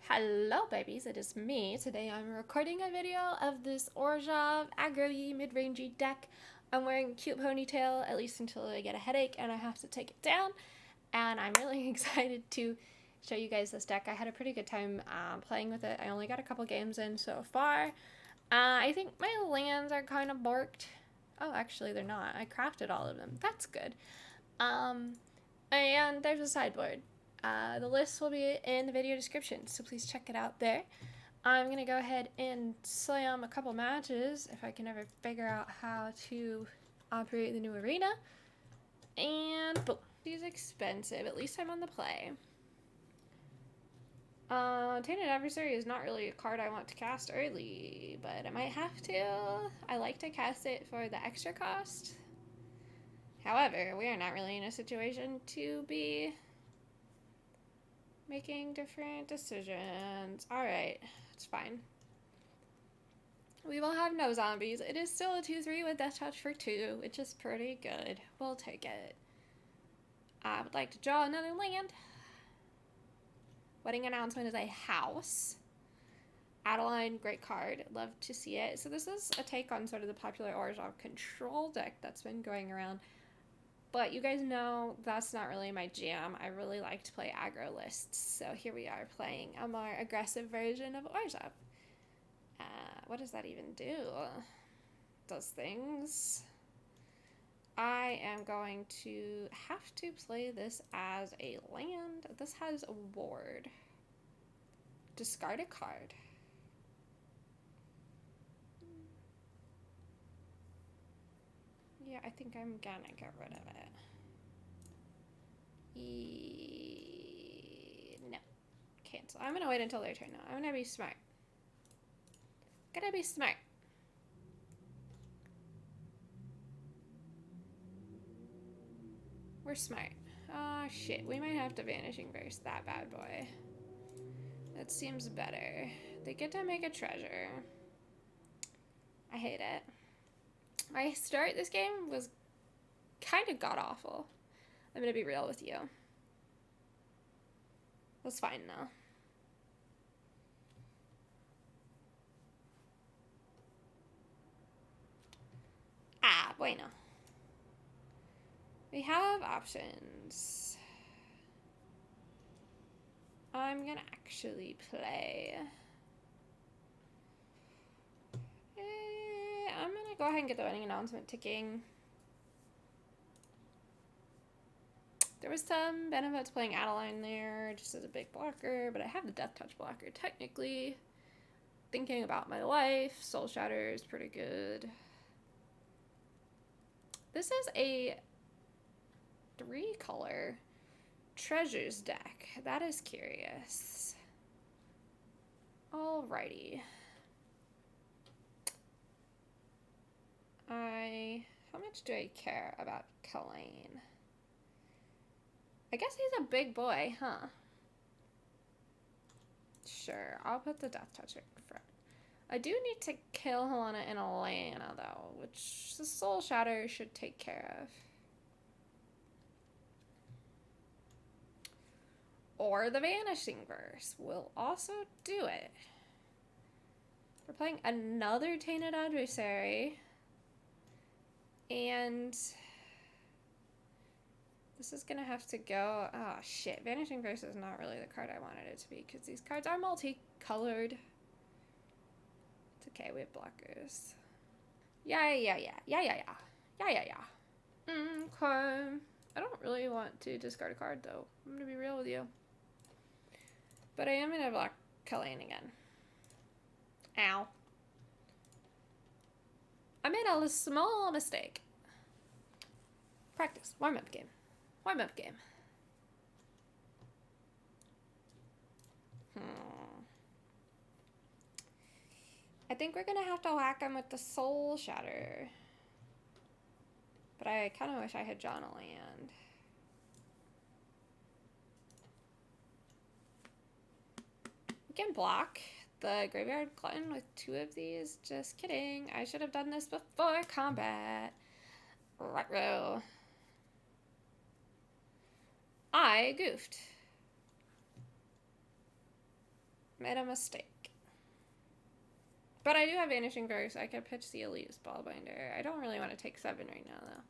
Hello babies, it is me. Today I'm recording a video of this Orzhov Aggro mid-rangey deck. I'm wearing a cute ponytail, at least until I get a headache and I have to take it down. And I'm really excited to show you guys this deck. I had a pretty good time playing with it. I only got a couple games in so far. I think my lands are kind of borked. Oh, actually they're not. I crafted all of them. That's good. And there's a sideboard. The list will be in the video description, so please check it out there. I'm going to go ahead and slam a couple matches if I can ever figure out how to operate the new arena. And boom. She's expensive. At least I'm on the play. Tainted Adversary is not really a card I want to cast early, but I might have to. I like to cast it for the extra cost. However, we are not really in a situation to be making different decisions. Alright, it's fine. We will have no zombies. It is still a 2-3 with Death Touch for 2, which is pretty good. We'll take it. I would like to draw another land. Wedding Announcement is a house. Adeline, great card. Love to see it. So this is a take on sort of the popular Orzhov control deck that's been going around. But you guys know that's not really my jam. I really like to play aggro lists. So here we are playing a more aggressive version of Orzhov. What does that even do? Does things. I am going to have to play this as a land. This has a ward. Discard a card. Yeah, I think I'm gonna get rid of it. No. Cancel. I'm gonna wait until their turn now. I'm gonna be smart. Gotta be smart. We're smart. Oh shit, we might have to Vanishing Verse that bad boy. That seems better. They get to make a treasure. I hate it. My start this game was kind of god-awful. I'm gonna be real with you. That's fine though. Bueno. We have options. I'm gonna actually play. I'm gonna go ahead and get the Wedding Announcement ticking. There was some benefits playing Adeline there, just as a big blocker, but I have the Death Touch blocker technically. Thinking about my life, Soul Shatter is pretty good. This is a 3-color treasures deck. That is curious. Alrighty. How much do I care about Kalain? I guess he's a big boy, huh? Sure, I'll put the Death Touch in front. I do need to kill Helena and Elena, though, which the Soul Shatter should take care of. Or the Vanishing Verse will also do it. We're playing another Tainted Adversary. And this is going to have to go. Oh, shit. Vanishing Verse is not really the card I wanted it to be because these cards are multicolored. It's okay. We have blockers. Yeah. Okay. I don't really want to discard a card, though. I'm going to be real with you. But I am going to block Kalain again. Ow. I made a small mistake. Practice. Warm-up game. Warm-up game. I think we're going to have to whack him with the Soul Shatter. But I kind of wish I had drawn a land. We can block the Graveyard Glutton with 2 of these. Just kidding. I should have done this before combat. Ruh-roh. I goofed. Made a mistake. But I do have Vanishing Fairy, so I could pitch the Elite Spellbinder. I don't really want to take 7 right now, though.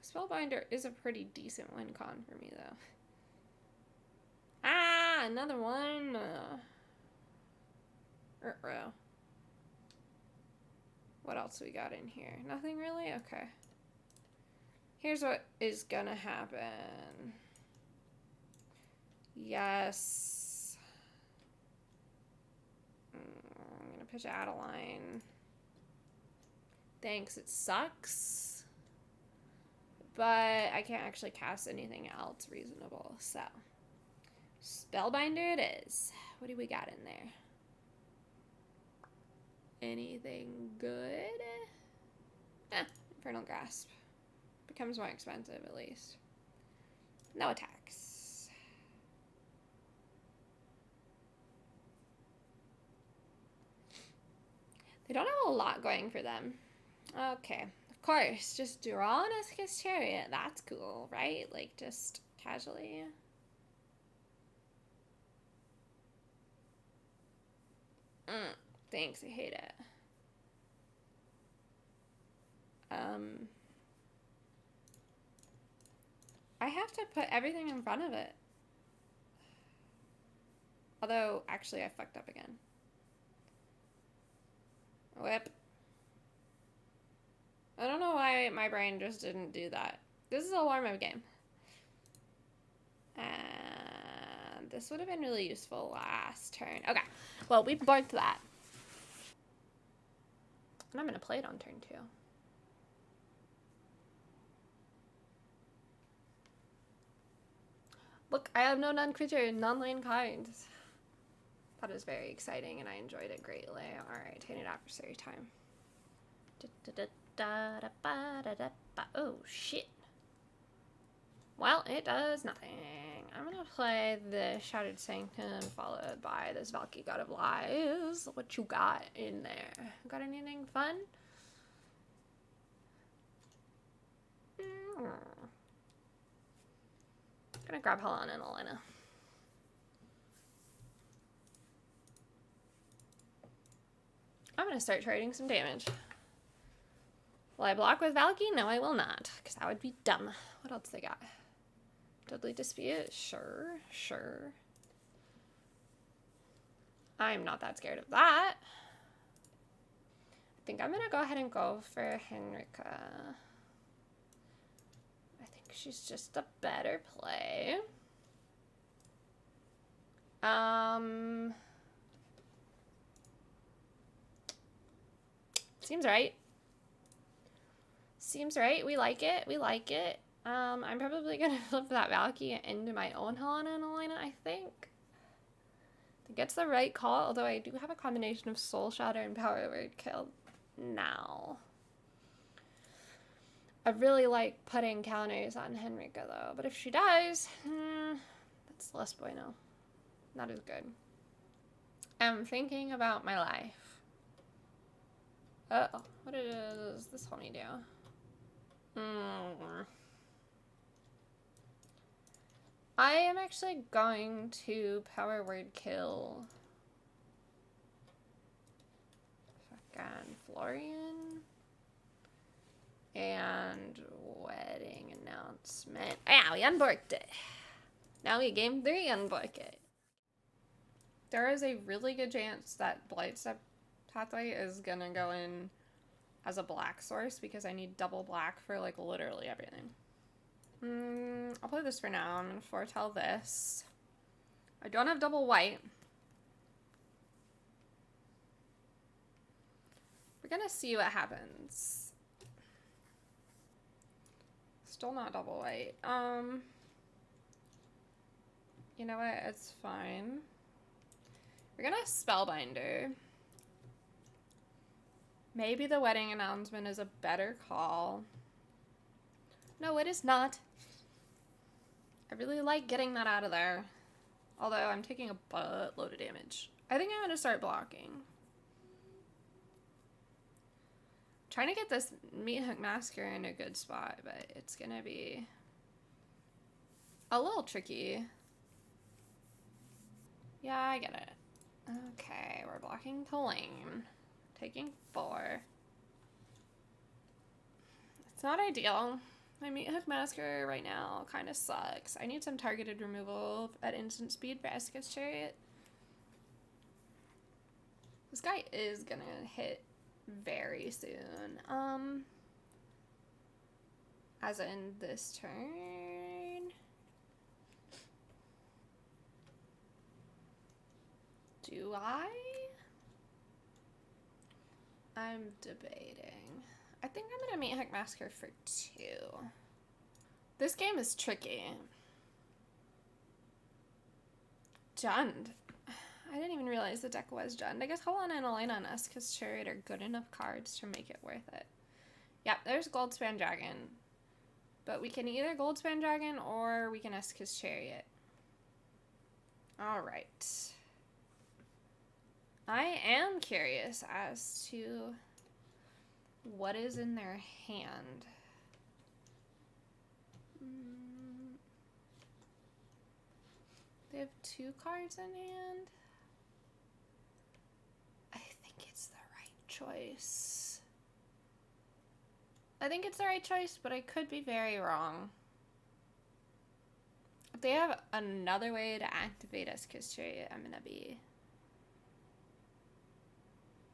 Spellbinder is a pretty decent win con for me, though. Ah, another one. What else we got in here? Nothing really? Okay. Here's what is gonna happen. Yes. I'm gonna pitch Adeline. Thanks, it sucks. But I can't actually cast anything else reasonable, so. Spellbinder it is. What do we got in there? Anything good? Infernal Grasp. Becomes more expensive, at least. No attacks. They don't have a lot going for them. Okay. Of course, just Durana's Chariot. That's cool, right? Like, just casually. Thanks, I hate it. I have to put everything in front of it. Although, actually, I fucked up again. Whip. I don't know why my brain just didn't do that. This is a warm-up game. And this would have been really useful last turn. Okay. Well, we borked that. And I'm going to play it on turn 2. Look, I have no non-creature, non-land cards. That is very exciting, and I enjoyed it greatly. Alright, Tainted Adversary time. Oh, shit. Well, it does nothing. I'm gonna play the Shattered Sanctum, followed by this Valky God of Lies. What you got in there? Got anything fun? Gonna grab Helena and Elena. I'm gonna start trading some damage. Will I block with Valky? No, I will not, because that would be dumb. What else they got? Deadly Dispute? Sure, sure. I'm not that scared of that. I think I'm gonna go ahead and go for Henrika. I think she's just a better play. Seems right. Seems right. We like it. We like it. I'm probably gonna flip that Valky into my own Helena and Elena, I think. I think it's the right call, although I do have a combination of Soul Shatter and Power Word Kill now. I really like putting counters on Henrika, though. But if she dies, that's less bueno. Not as good. I'm thinking about my life. Uh-oh. What does this homie do? I am actually going to Power Word Kill fucking Florian and Wedding Announcement. Yeah, we unborked it. Now we game 3 unbork it. There is a really good chance that Blightstep Pathway is gonna go in as a black source because I need double black for like literally everything. I'll play this for now. I'm gonna foretell this. I don't have double white. We're gonna see what happens. Still not double white. You know what? It's fine. We're gonna Spellbinder. Maybe the Wedding Announcement is a better call. No, it is not. I really like getting that out of there. Although I'm taking a buttload of damage. I think I'm going to start blocking. Trying to get this Meat Hook Massacre in a good spot, but it's going to be a little tricky. Yeah, I get it. Okay, we're blocking the lane. Taking 4. It's not ideal. My Meat Hook Massacre right now kind of sucks. I need some targeted removal at instant speed for Esk's Chariot. This guy is gonna hit very soon. As in this turn. Do I? I'm debating. I think I'm gonna Meat Hook Massacre for 2. This game is tricky. Jund. I didn't even realize the deck was Jund. I guess Holon and Elena and Esk's Chariot are good enough cards to make it worth it. Yep, there's Goldspan Dragon. But we can either Goldspan Dragon or we can Esk's Chariot. Alright. I am curious as to what is in their hand. They have 2 cards in hand. I think it's the right choice. I think it's the right choice, but I could be very wrong. If they have another way to activate Esk's Chariot, I'm gonna be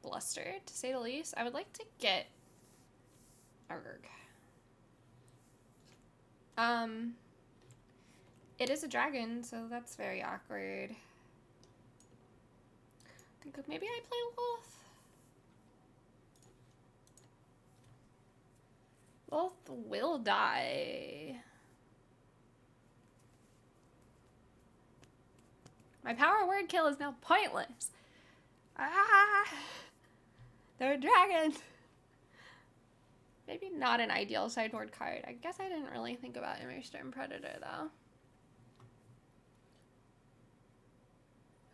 blustered, to say the least. I would like to get Urg. It is a dragon, so that's very awkward. I think maybe I play Wolf. Wolf will die. My power word kill is now pointless. Ah! They're a dragon. Maybe not an ideal sideboard card. I guess I didn't really think about Immersed Predator, though.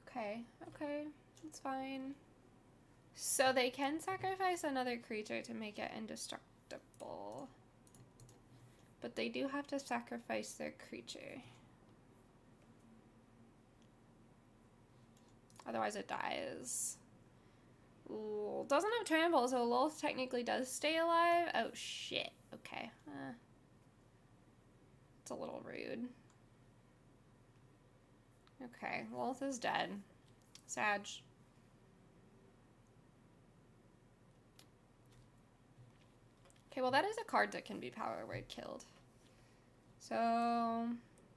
Okay, that's fine. So they can sacrifice another creature to make it indestructible. But they do have to sacrifice their creature. Otherwise it dies. Ooh, doesn't have trample, so Lolth technically does stay alive. Oh shit, okay. It's a little rude. Okay, Lolth is dead. Sag. Okay, well that is a card that can be power word killed. So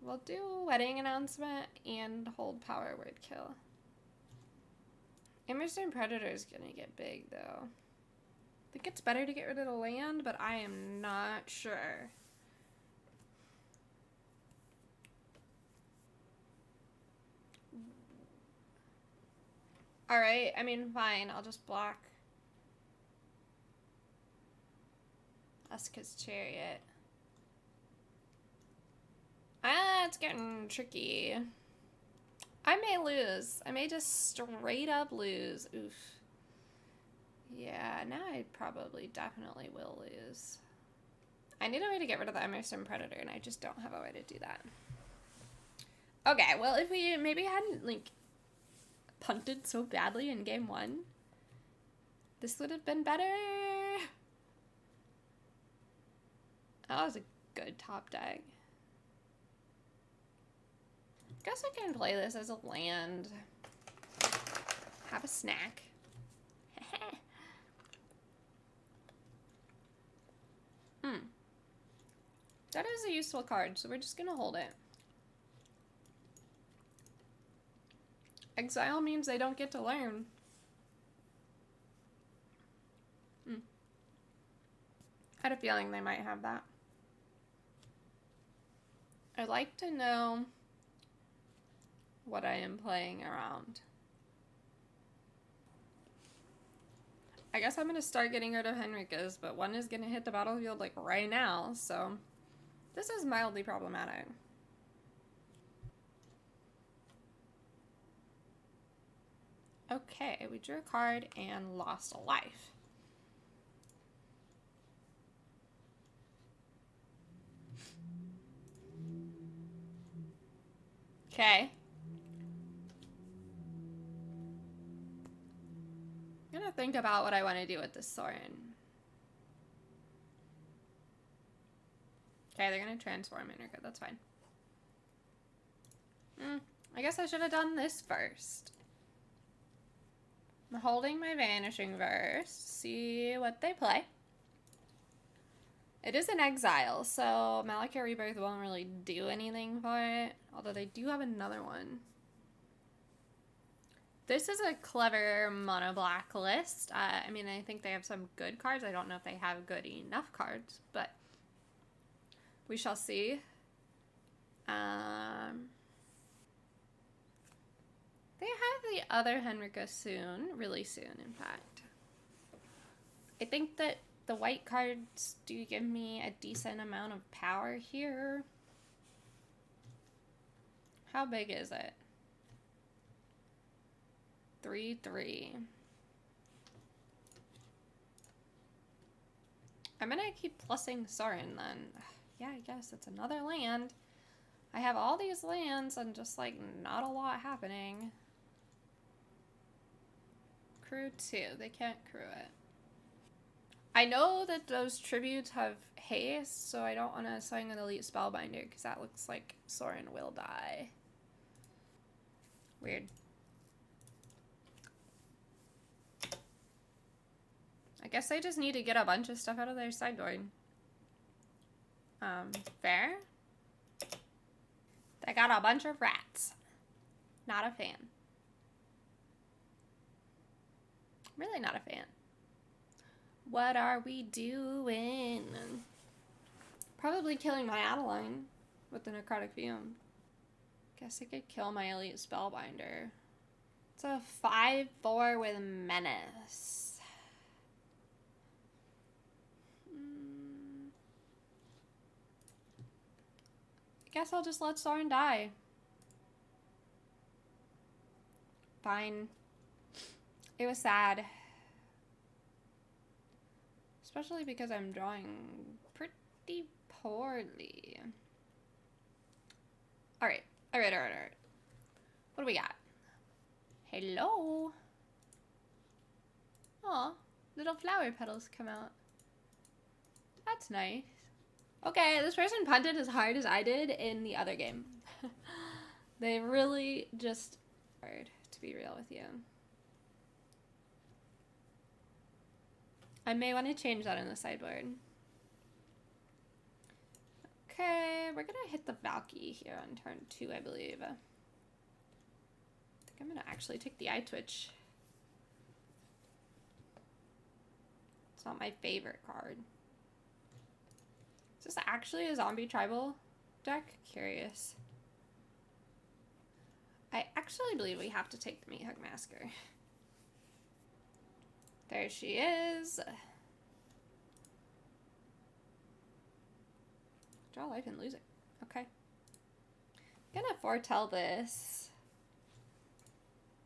we'll do Wedding Announcement and hold power word kill. Immersed Predator is gonna get big though. I think it's better to get rid of the land, but I am not sure. Alright, I mean, fine, I'll just block Esk's Chariot. Ah, it's getting tricky. I may lose. I may just straight up lose. Oof. Yeah, now I probably definitely will lose. I need a way to get rid of the Immersed Predator, and I just don't have a way to do that. Okay, well, if we maybe hadn't, like, punted so badly in game 1, this would have been better. That was a good top deck. Guess I can play this as a land. Have a snack. That is a useful card, so we're just gonna hold it. Exile means they don't get to learn. I had a feeling they might have that. I'd like to know what I am playing around. I guess I'm going to start getting rid of Henrika's, but one is going to hit the battlefield like right now, so this is mildly problematic. Okay, we drew a card and lost a life. Okay. I'm gonna think about what I want to do with this Sorin. Okay, they're gonna transform Energa. That's fine. I guess I should have done this first. I'm holding my Vanishing Verse. See what they play. It is an exile, so Malachite Rebirth won't really do anything for it. Although they do have another one. This is a clever mono black list. I mean, I think they have some good cards. I don't know if they have good enough cards, but we shall see. They have the other Henrika soon. Really soon, in fact. I think that the white cards do give me a decent amount of power here. How big is it? 3/3. I'm gonna keep plussing Sorin then. Yeah, I guess it's another land. I have all these lands and just like not a lot happening. Crew 2. They can't crew it. I know that those tributes have haste, so I don't want to swing an Elite Spellbinder because that looks like Sorin will die. Weird. I guess I just need to get a bunch of stuff out of their sideboard. Fair. They got a bunch of rats. Not a fan. Really not a fan. What are we doing? Probably killing my Adeline with the Necrotic Fume. Guess I could kill my Elite Spellbinder. It's a 5/4 with Menace. I guess I'll just let Sorin die. Fine. It was sad. Especially because I'm drawing pretty poorly. Alright. Alright. What do we got? Hello? Aw, little flower petals come out. That's nice. Okay, this person punted as hard as I did in the other game. They really just hard, to be real with you. I may want to change that in the sideboard. Okay, we're gonna hit the Valky here on turn 2, I believe. I think I'm gonna actually take the Eye Twitch. It's not my favorite card. Is this actually a zombie tribal deck? Curious. I actually believe we have to take the Meathug Massacre. There she is. Draw life and lose it. Okay. Gonna foretell this.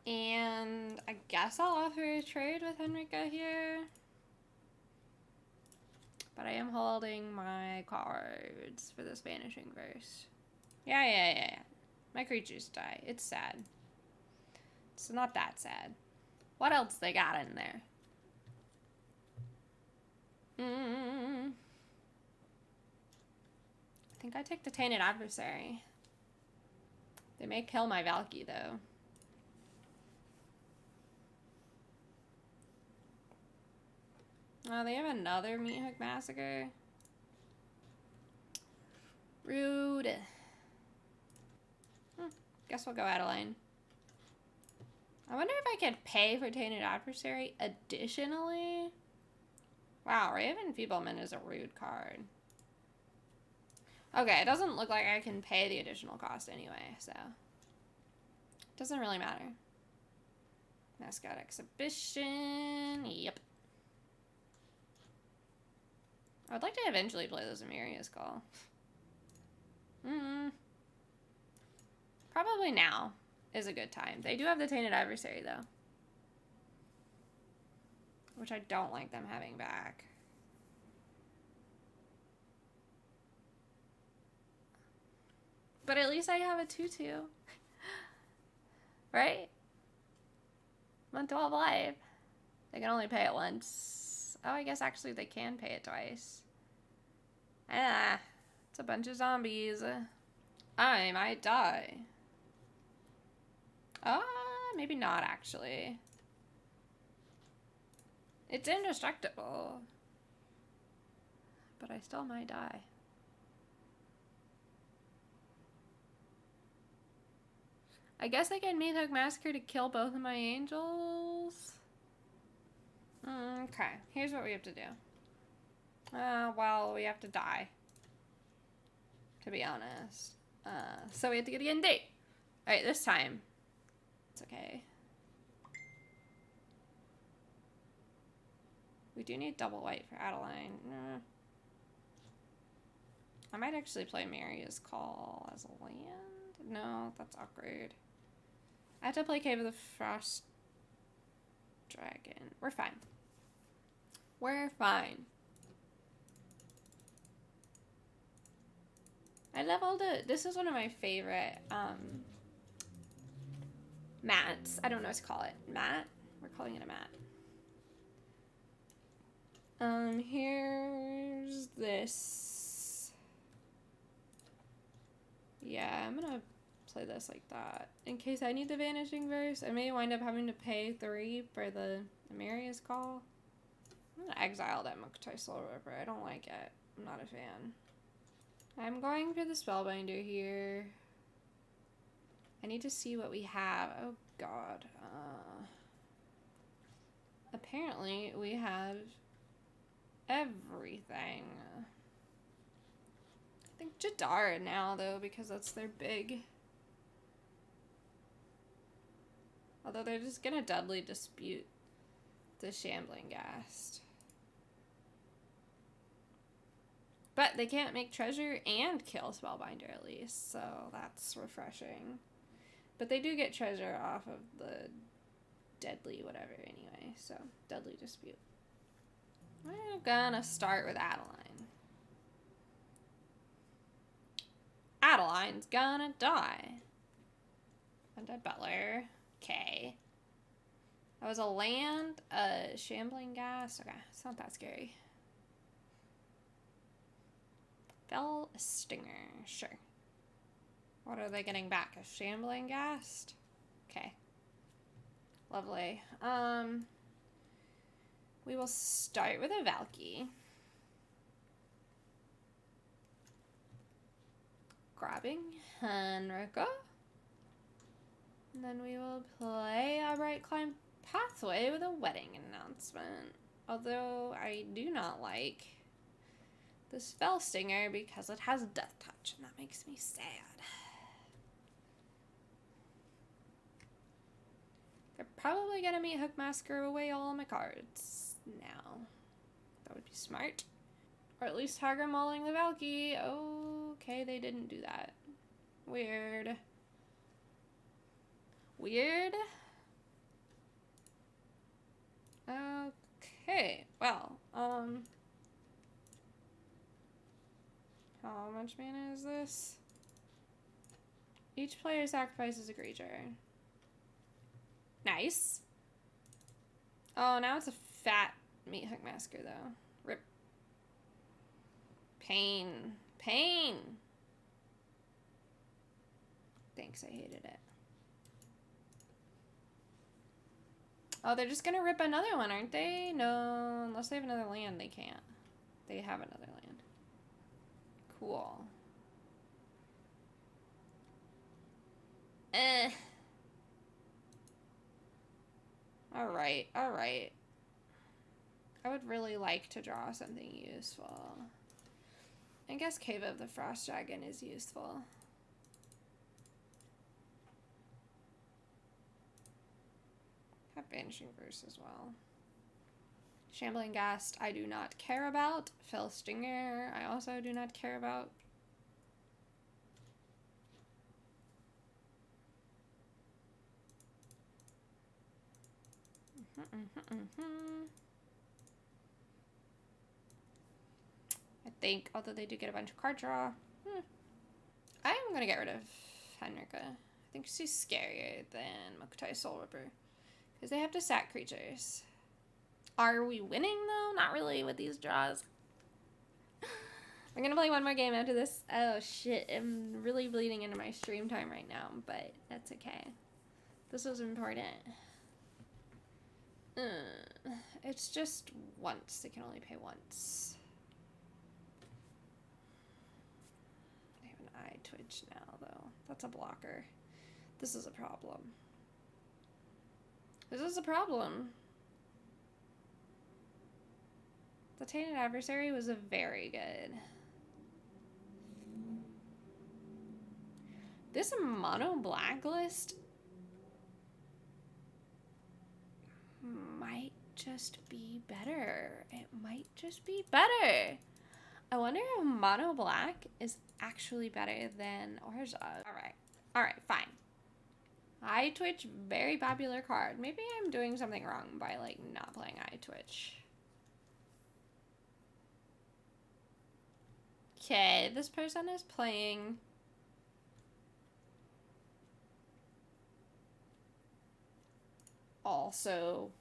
And I guess I'll offer a trade with Henrika here. But I am holding my cards for this Vanishing Verse. Yeah. My creatures die. It's sad. It's not that sad. What else they got in there? I think I take the Tainted Adversary. They may kill my Valky, though. Oh, they have another Meathug Massacre. Rude. Guess we'll go Adeline. I wonder if I could pay for Tainted Adversary additionally. Wow, Raven Feeblement is a rude card. Okay, it doesn't look like I can pay the additional cost anyway, so it doesn't really matter. Mascot Exhibition. Yep. I would like to eventually play the Zemiria's Call. Probably now is a good time. They do have the Tainted Adversary, though. Which I don't like them having back. But at least I have a 2/2. Right? I'm on 12 life. They can only pay it once. Oh, I guess actually they can pay it twice. Ah, it's a bunch of zombies. I might die. Maybe not actually. It's indestructible. But I still might die. I guess I can Meat Hook Massacre to kill both of my angels. Okay, here's what we have to do. Well, we have to die. To be honest. So we have to get a D. Alright, this time. It's okay. We do need double white for Adeline. I might actually play Maria's Call as a land. No, that's awkward. I have to play Cave of the Frost Dragon. We're fine. We're fine. I leveled it. This is one of my favorite mats. I don't know what to call it. Mat? We're calling it a mat. Here's this. Yeah, I'm gonna play this like that. In case I need the Vanishing Verse, I may wind up having to pay 3 for the Amaria's Call. I'm gonna exile that Muktai Soul Ripper. I don't like it. I'm not a fan. I'm going for the Spellbinder here. I need to see what we have. Oh god. Apparently we have everything. I think Jadara now though, because that's their big. Although they're just gonna Deadly Dispute the Shambling Ghast. But they can't make treasure and kill Spellbinder at least, so that's refreshing. But they do get treasure off of the deadly whatever anyway, so Deadly Dispute. We're gonna start with Adeline. Adeline's gonna die. Undead Butler. Okay. That was a land, a Shambling Ghast. Okay, it's not that scary. Fell Stinger, sure. What are they getting back? A Shambling Ghast? Okay. Lovely. We will start with a Valky. Grabbing Henrika. And then we will play a Bright Climb Pathway with a Wedding Announcement. Although I do not like this Fell Stinger because it has Death Touch, and that makes me sad. They're probably gonna Meat Hook Massacre away all my cards now. That would be smart. Or at least Hagar Mauling the Valky. Okay, they didn't do that. Weird. Weird. Okay, well, how much mana is this? Each player sacrifices a creature. Nice. Oh, now it's a fat Meat Hook Massacre, though. Rip. Pain. Pain! Thanks, I hated it. Oh, they're just gonna rip another one, aren't they? No, unless they have another land, they can't. They have another land. Cool. Alright, alright. I would really like to draw something useful. I guess Cave of the Frost Dragon is useful. Have Vanishing Verse as well. Shambling Ghast I do not care about. Fell Stinger I also do not care about. I think, although they do get a bunch of card draw. I'm gonna get rid of Henrika. I think she's scarier than Muktai Soul Ripper. Because they have to sack creatures. Are we winning, though? Not really with these draws. I'm gonna play one more game after this. Oh, shit. I'm really bleeding into my stream time right now, but that's okay. This was important. It's just once. They can only pay once. They have an eye twitch now, though. That's a blocker. This is a problem. This is a problem. The Tainted Adversary was a very good. This mono blacklist might just be better. It might just be better. I wonder if mono black is actually better than Orzhov. Alright, fine. Eye Twitch, very popular card. Maybe I'm doing something wrong by, like, not playing Eye Twitch. Okay, this person is playing also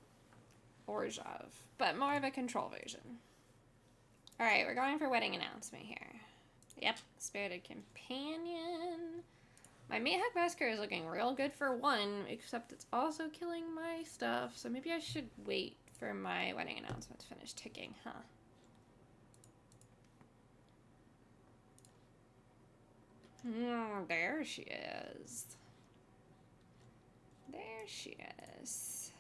Orzhov, but more of a control version. Alright, we're going for wedding announcement here. Yep, Spirited Companion. My Meat Hook Massacre is looking real good for one, except it's also killing my stuff, so maybe I should wait for my wedding announcement to finish ticking, huh? There she is. There she is.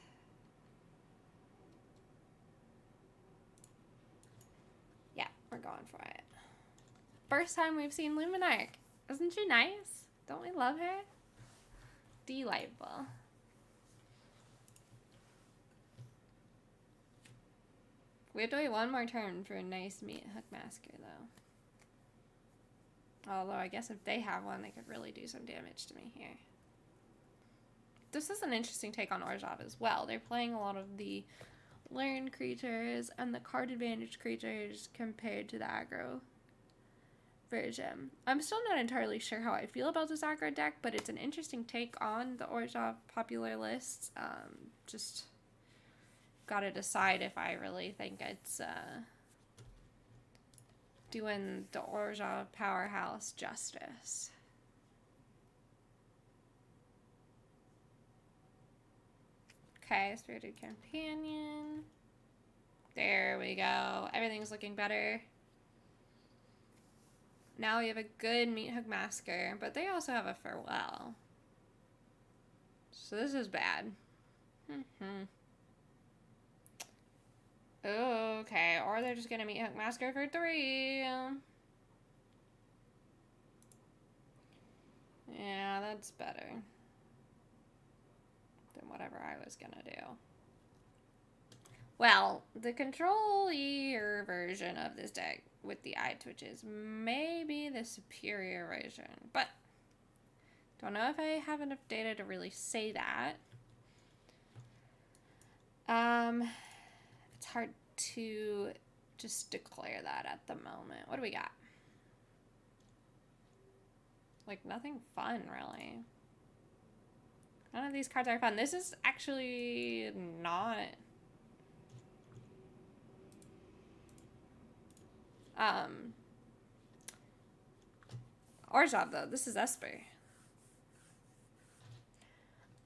Yeah, we're going for it. First time we've seen Luminarch. Isn't she nice? Don't we love her? Delightful. We have to wait one more turn for a nice Meat Hook Massacre, though. Although, I guess if they have one, they could really do some damage to me here. This is an interesting take on Orzhov as well. They're playing a lot of the learned creatures and the card advantage creatures compared to the aggro version. I'm still not entirely sure how I feel about this aggro deck, but it's an interesting take on the Orzhov popular lists. Just gotta decide if I really think it's doing the Orzhov powerhouse justice. Okay, Spirited Companion. There we go. Everything's looking better. Now we have a good Meat Hook Massacre, but they also have a Farewell. So this is bad. Okay, or they're just gonna Meat Hook Massacre for 3. Yeah, that's better than whatever I was gonna do. Well, the control-er version of this deck with the eye twitches may be the superior version, but don't know if I have enough data to really say that. It's hard to just declare that at the moment. What do we got? Like, nothing fun, really. None of these cards are fun. This is actually not... Orzhov, though. This is Esper.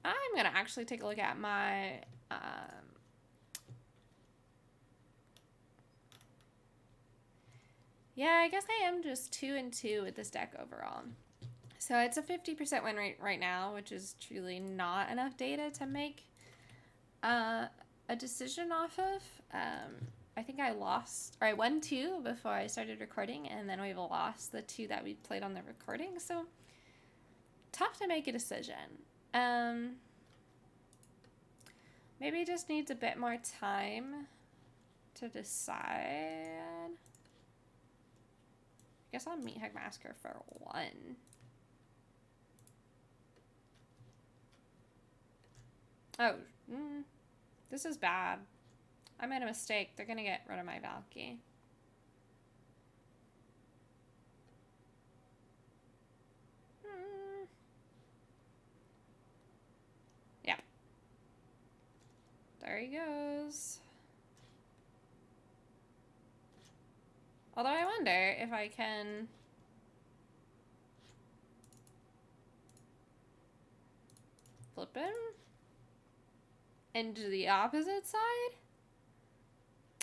I'm gonna actually take a look at my... Yeah, I guess I am just 2-2 with this deck overall. So it's a 50% win rate right now, which is truly not enough data to make a decision off of. I think I won 2 before I started recording, and then we've lost the 2 that we played on the recording, so tough to make a decision. Maybe it just needs a bit more time to decide. I guess I'll Meat Hook Massacre for 1. Oh, this is bad. I made a mistake. They're gonna get rid of my Valky. Yeah. There he goes. Although I wonder if I can... flip him into the opposite side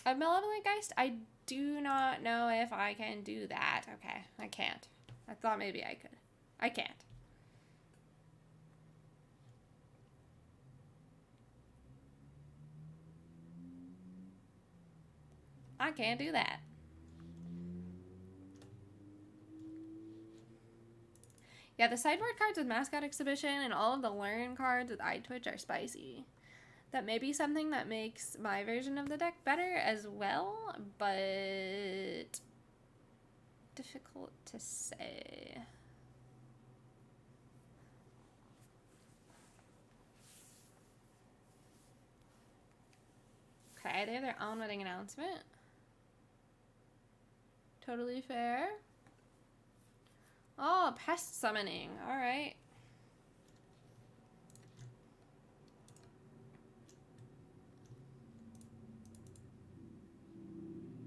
of Malevolent Geist. I do not know if I can do that. Okay, I can't. I thought maybe I could. I can't. I can't do that. Yeah, the sideboard cards with Mascot Exhibition and all of the learn cards with Eye Twitch are spicy. That may be something that makes my version of the deck better as well, but difficult to say. Okay, they have their own wedding announcement. Totally fair. Oh, pest summoning. Alright.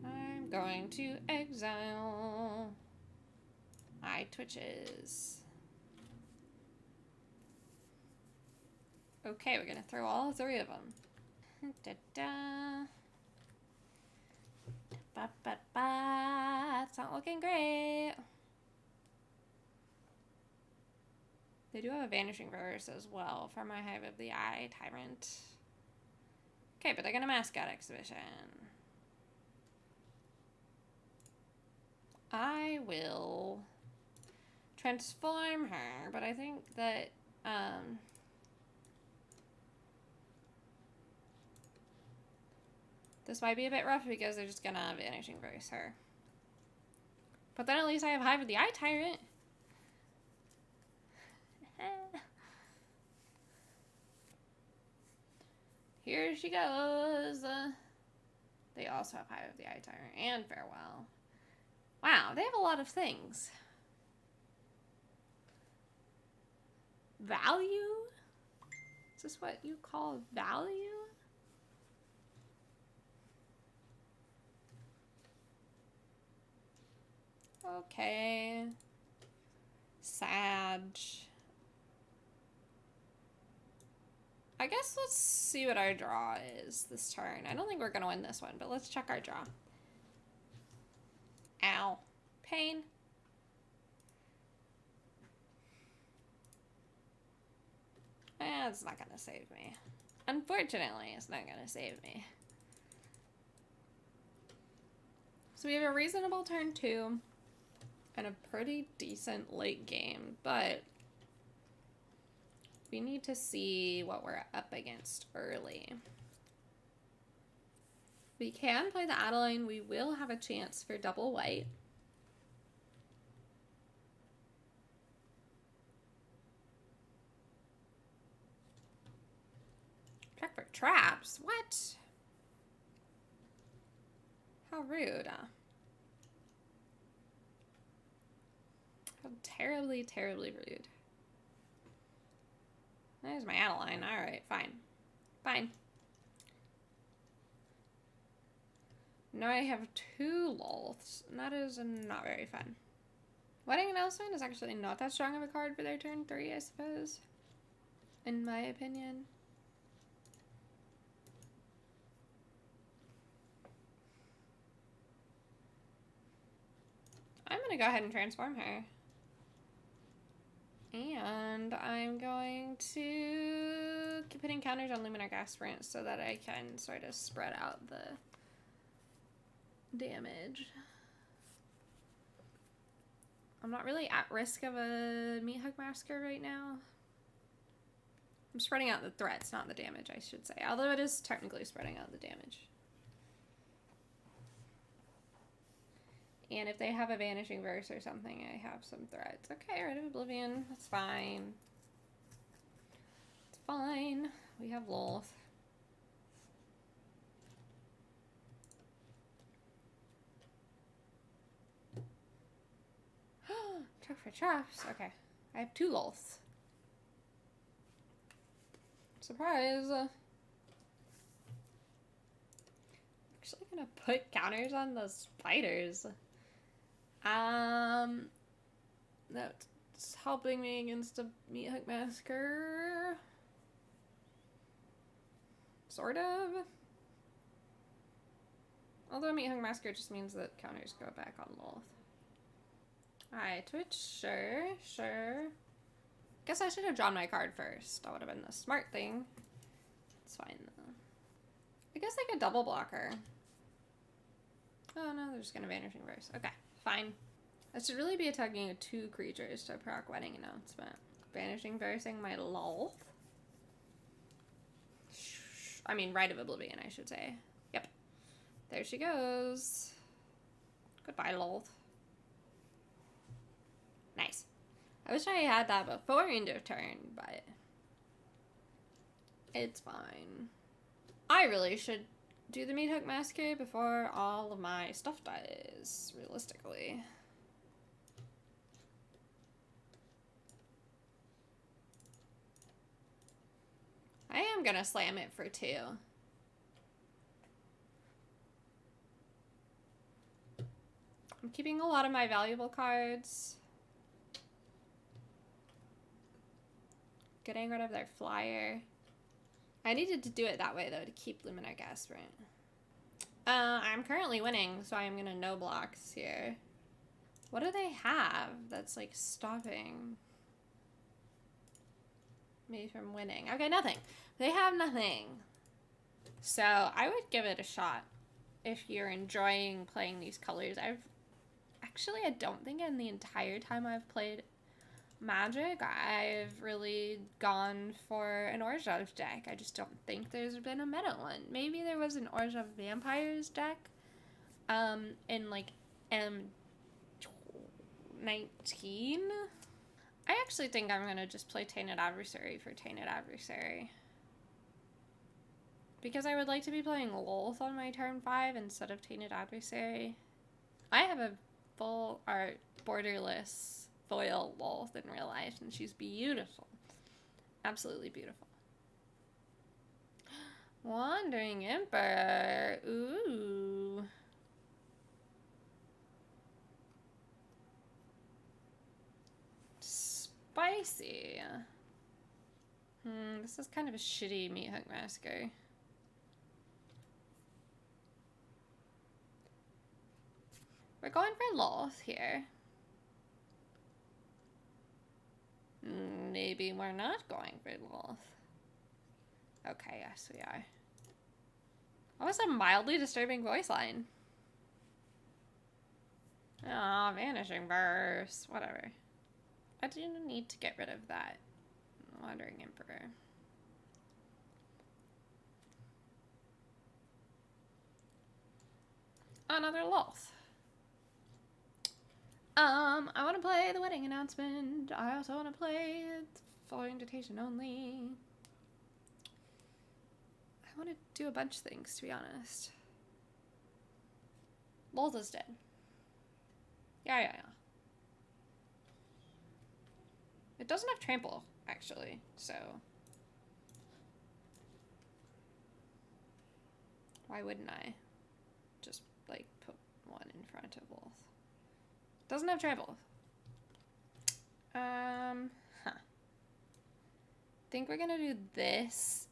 I'm going to exile my Twitches. Okay, we're gonna throw all three of them. Da-da. Ba-ba-ba. It's not looking great. They do have a Vanishing Verse as well for my Hive of the Eye Tyrant. Okay, but they're gonna Mascot Exhibition. I will transform her, but I think that this might be a bit rough because they're just gonna Vanishing Verse her. But then at least I have Hive of the Eye Tyrant. Here she goes. They also have Hive of the Eye Tyrant and Farewell. Wow, they have a lot of things. Value? Is this what you call value? Okay. Sag. I guess let's see what our draw is this turn. I don't think we're gonna win this one, but let's check our draw. Ow. Pain. It's not gonna save me. Unfortunately, it's not gonna save me. So we have a reasonable turn 2 and a pretty decent late game, but we need to see what we're up against early. We can play the Adeline. We will have a chance for double white. Check for traps. What? How rude. How terribly, terribly rude. There's my Adeline. Alright, fine. Fine. Now I have 2 Lolths, and that is not very fun. Wedding Announcement is actually not that strong of a card for their turn 3, I suppose. In my opinion. I'm gonna go ahead and transform her. And I'm going to keep hitting counters on Luminarch Aspirant so that I can sort of spread out the damage. I'm not really at risk of a Meat Hug Massacre right now. I'm spreading out the threats, not the damage, I should say. Although it is technically spreading out the damage. And if they have a Vanishing Verse or something, I have some threats. Okay, Rid of Oblivion. That's fine. It's fine. We have Lolth. Check for traps. Okay. I have 2 Lolths. Surprise. Actually gonna put counters on the spiders. That's helping me against a Meat Hook Massacre. Sort of. Although Meat Hook Massacre just means that counters go back on Lolth. Alright, Twitch, sure. Guess I should have drawn my card first. That would have been the smart thing. It's fine though. I guess like a double blocker. Oh no, they're just gonna Vanishing Verse. Okay, fine. I should really be attacking 2 creatures to proc Wedding Announcement. Vanishing Versing my Lolth. I mean, Rite of Oblivion, I should say. Yep. There she goes. Goodbye, Lolth. Nice. I wish I had that before end of turn, but it's fine. I really should do the Meat Hook Massacre before all of my stuff dies, realistically. I am gonna slam it for 2. I'm keeping a lot of my valuable cards. Getting rid of their flyer. I needed to do it that way, though, to keep Luminar Gasprint. I'm currently winning, so I'm gonna no blocks here. What do they have that's, like, stopping me from winning? Okay, nothing. They have nothing. So, I would give it a shot if you're enjoying playing these colors. I don't think in the entire time I've played Magic, I've really gone for an Orzhov deck. I just don't think there's been a meta one. Maybe there was an Orzhov Vampires deck in like M19. I actually think I'm going to just play Tainted Adversary for Tainted Adversary. Because I would like to be playing Lolth on my turn 5 instead of Tainted Adversary. I have a full art borderless foil Lolth in real life, and she's beautiful. Absolutely beautiful. Wandering Emperor. Ooh. Spicy. This is kind of a shitty Meat Hook Massacre. We're going for Lolth here. Maybe we're not going for Lolth. Okay, yes we are. That was a mildly disturbing voice line. Aw, Vanishing Verse. Whatever. I do need to get rid of that Wandering Emperor. Another Lolth. I want to play the Wedding Announcement. I also want to play Full Invitation Only. I want to do a bunch of things, to be honest. Lolth is dead. Yeah. It doesn't have trample, actually, so why wouldn't I just, like, put one in front of Lolth? Doesn't have trample. Think we're gonna do this.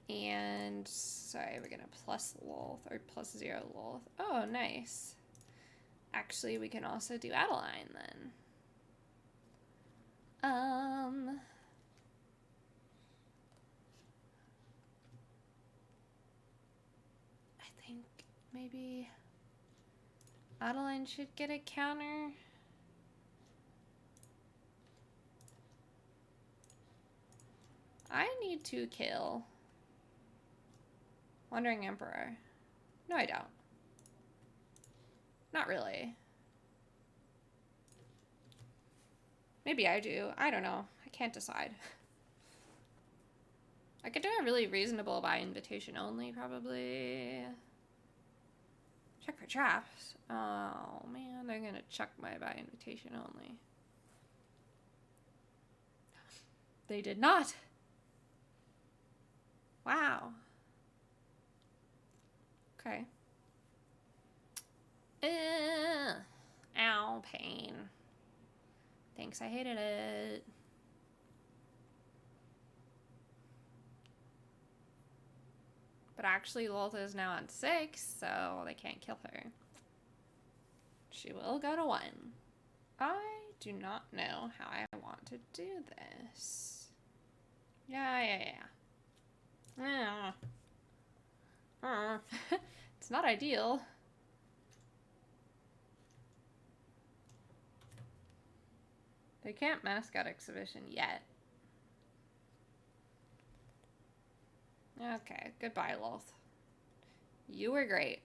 And, sorry, we're gonna plus Lolth, or plus 0 Lolth. Oh, nice. Actually, we can also do Adeline, then. I think maybe Adeline should get a counter. I need to kill Wandering Emperor. No, I don't. Not really. Maybe I do. I don't know. I can't decide. I could do a really reasonable by invitation only, probably. Check for traps. Oh, man. They're gonna chuck my by invitation only. They did not. Wow. Okay. Ow, pain. Thanks, I hated it. But actually, Lolta is now on 6, so they can't kill her. She will go to 1. I do not know how I want to do this. Yeah. It's not ideal. They can't mascot exhibition yet. Okay, goodbye, Loth. You were great.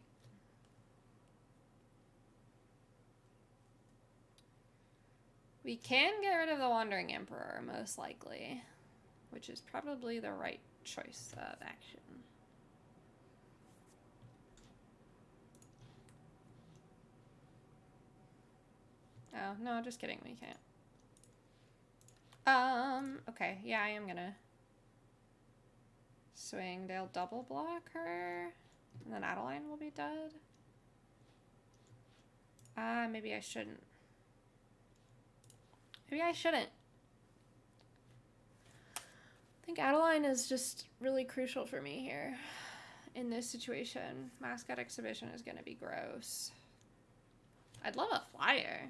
We can get rid of the Wandering Emperor, most likely, which is probably the right choice of action. Oh, no, just kidding, we can't. Okay, yeah, I am gonna swing. They'll double block her, and then Adeline will be dead. Maybe I shouldn't. Maybe I shouldn't. I think Adeline is just really crucial for me here. In this situation, mascot exhibition is gonna be gross. I'd love a flyer.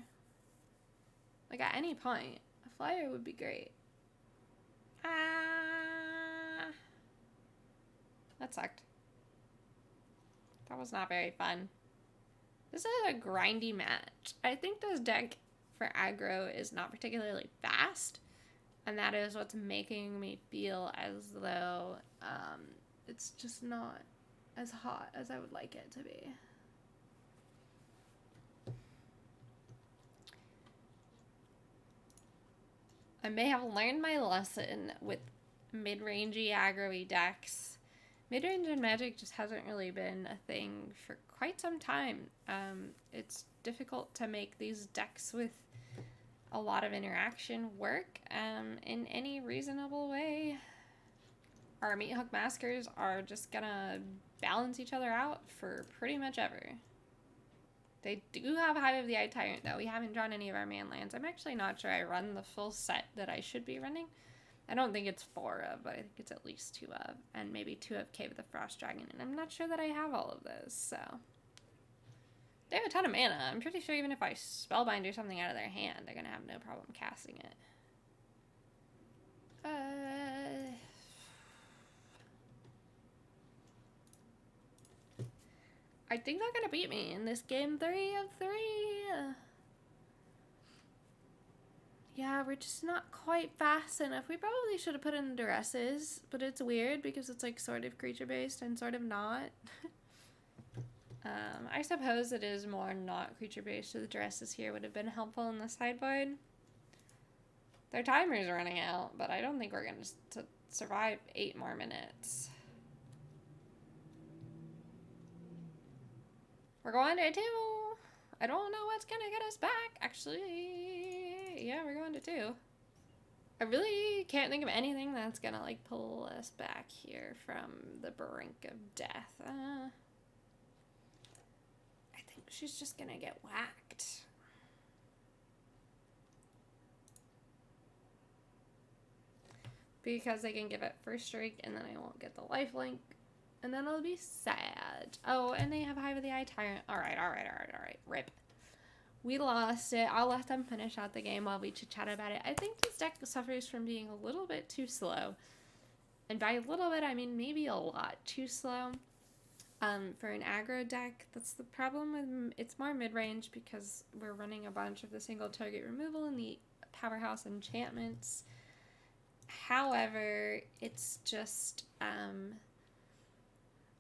Like, at any point, a flyer would be great. That sucked. That was not very fun. This is a grindy match. I think this deck for aggro is not particularly fast, and that is what's making me feel as though it's just not as hot as I would like it to be. I may have learned my lesson with mid-rangey aggro-y decks. Mid-range in Magic just hasn't really been a thing for quite some time. It's difficult to make these decks with a lot of interaction work in any reasonable way. Our Meat Hook Maskers are just gonna balance each other out for pretty much ever. They do have Hive of the Eye Tyrant, though. We haven't drawn any of our man lands. I'm actually not sure I run the full set that I should be running. I don't think it's 4 of, but I think it's at least 2 of. And maybe 2 of Cave of the Frost Dragon. And I'm not sure that I have all of those, so. They have a ton of mana. I'm pretty sure even if I Spellbind or something out of their hand, they're going to have no problem casting it. I think they're going to beat me in this game 3 of 3. Yeah, we're just not quite fast enough. We probably should have put in duresses, but it's weird because it's like sort of creature-based and sort of not. I suppose it is more not creature-based, so the duresses here would have been helpful in the sideboard. Their timer's running out, but I don't think we're going to survive 8 more minutes. We're going to 2. I don't know what's going to get us back. Actually, yeah, we're going to 2. I really can't think of anything that's going to, like, pull us back here from the brink of death. I think she's just going to get whacked. Because I can give it first strike, and then I won't get the lifelink. And then I'll be sad. Oh, and they have Hive of the Eye Tyrant. All right. Rip. We lost it. I'll let them finish out the game while we chit-chat about it. I think this deck suffers from being a little bit too slow. And by a little bit, I mean maybe a lot too slow. For an aggro deck, that's the problem with it's more mid-range because we're running a bunch of the single target removal and the powerhouse enchantments. However, it's just...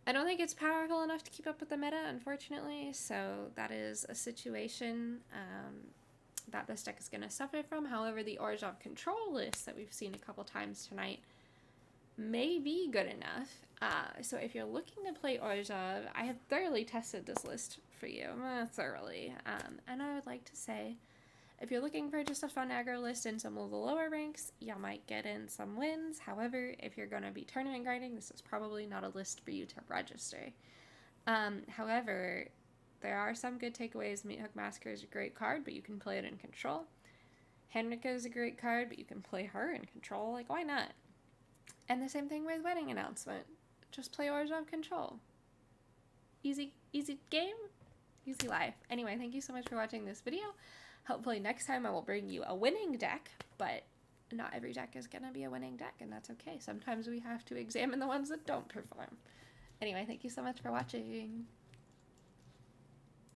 I don't think it's powerful enough to keep up with the meta, unfortunately, so that is a situation that this deck is going to suffer from. However, the Orzhov control list that we've seen a couple times tonight may be good enough. So if you're looking to play Orzhov, I have thoroughly tested this list for you, thoroughly, and I would like to say, if you're looking for just a fun aggro list in some of the lower ranks, you might get in some wins. However, if you're going to be tournament grinding, this is probably not a list for you to register. However, There are some good takeaways. Meathook Massacre is a great card, but you can play it in Control. Henrika is a great card, but you can play her in Control. Like, why not? And the same thing with Wedding Announcement. Just play Orzhov Control. Easy game, easy life. Anyway, thank you so much for watching this video. Hopefully next time I will bring you a winning deck, but not every deck is going to be a winning deck, and that's okay. Sometimes we have to examine the ones that don't perform. Anyway, thank you so much for watching.